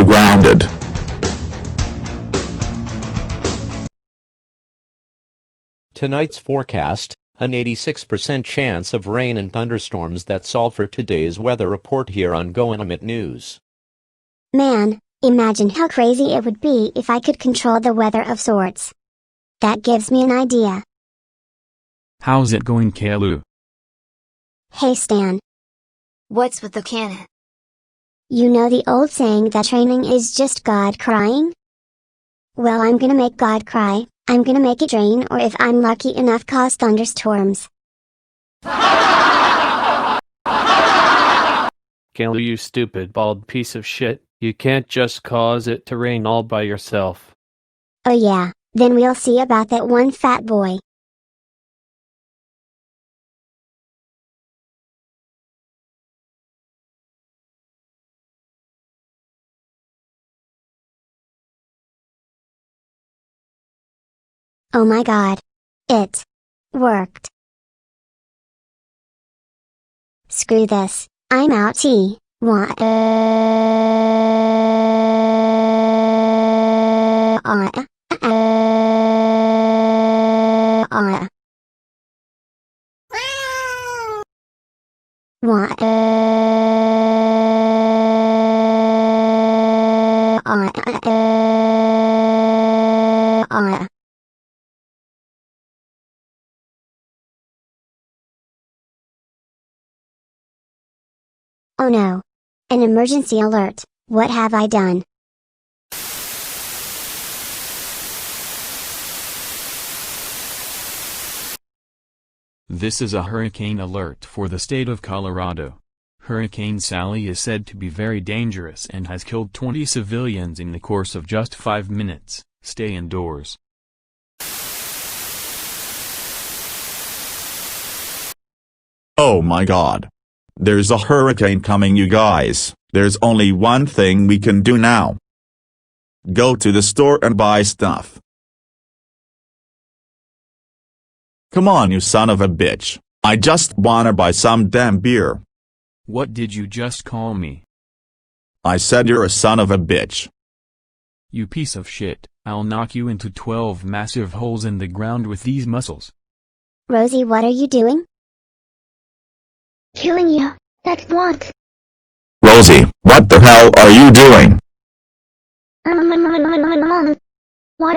grounded. Tonight's forecast, an 86% chance of rain and thunderstorms. That's all for today's weather report here on Go-Animate News. Man, imagine how crazy it would be if I could control the weather of sorts. That gives me an idea. How's it going, Caillou? Hey Stan. What's with the cannon? You know the old saying that training is just God crying? Well, I'm gonna make God cry. I'm gonna make it rain, or if I'm lucky enough, cause thunderstorms. Caillou, you stupid bald piece of shit. You can't just cause it to rain all by yourself. Oh yeah, then we'll see about that one, fat boy. Oh my god. It worked. Screw this, I'm out. What? Oh no. An emergency alert. What have I done? This is a hurricane alert for the state of Colorado. Hurricane Sally is said to be very dangerous and has killed 20 civilians in the course of just 5 minutes. Stay indoors. Oh my god. There's a hurricane coming, you guys. There's only one thing we can do now. Go to the store and buy stuff. Come on, you son of a bitch. I just wanna buy some damn beer. What did you just call me? I said you're a son of a bitch. You piece of shit. I'll knock you into 12 massive holes in the ground with these muscles. Rosie, what are you doing? Killing you. That's what. Rosie, what the hell are you doing? What?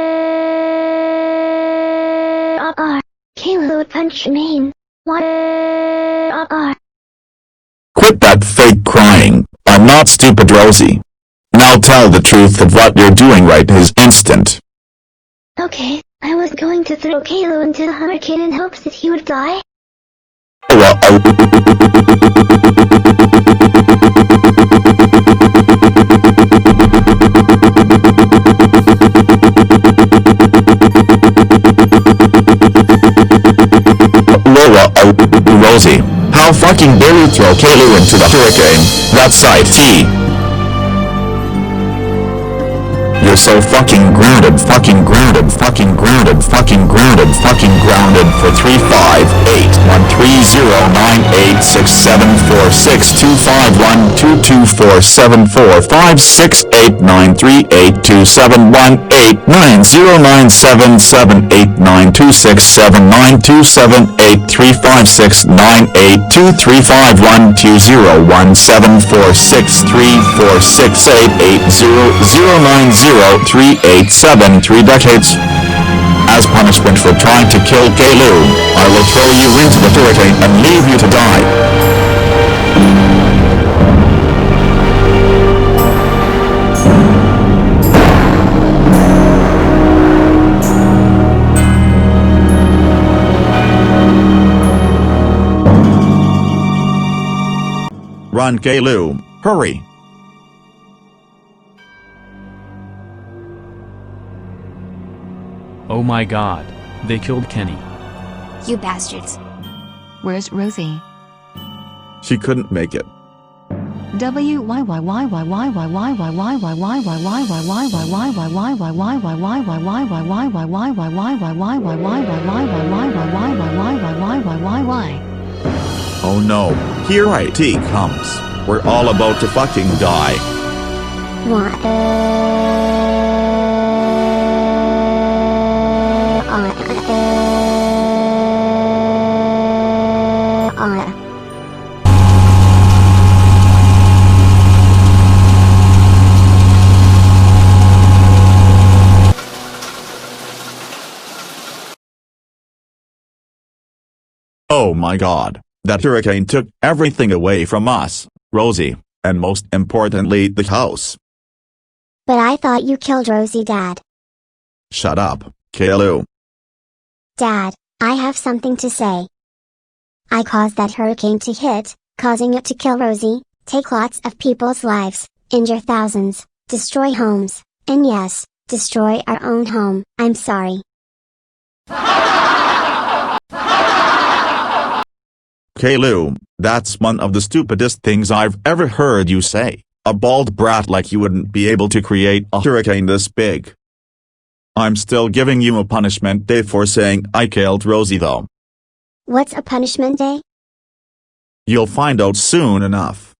Caillou would punch me. What? Quit that fake crying. I'm not stupid, Rosie. Now tell the truth of what you're doing right this instant. Okay, I was going to throw Caillou into the hurricane in hopes that he would die. Rosie, how fucking dare you throw Caillou into the hurricane? That's side T. You're so fucking grounded, fucking grounded, fucking grounded, fucking grounded, fucking grounded for 3 decades. As punishment for trying to kill Caillou, I will throw you into the hurricane and leave you to die. Run, Caillou, hurry. Oh my god, they killed Kenny. You bastards. Where's Rosie? She couldn't make it. Oh no, here it comes. We're all about to fucking die. Oh my god, that hurricane took everything away from us, Rosie, and most importantly the house. But I thought you killed Rosie, Dad. Shut up, Caillou. Dad, I have something to say. I caused that hurricane to hit, causing it to kill Rosie, take lots of people's lives, injure thousands, destroy homes, and yes, destroy our own home. I'm sorry. Caillou, that's one of the stupidest things I've ever heard you say. A bald brat like you wouldn't be able to create a hurricane this big. I'm still giving you a punishment day for saying I killed Rosie though. What's a punishment day? You'll find out soon enough.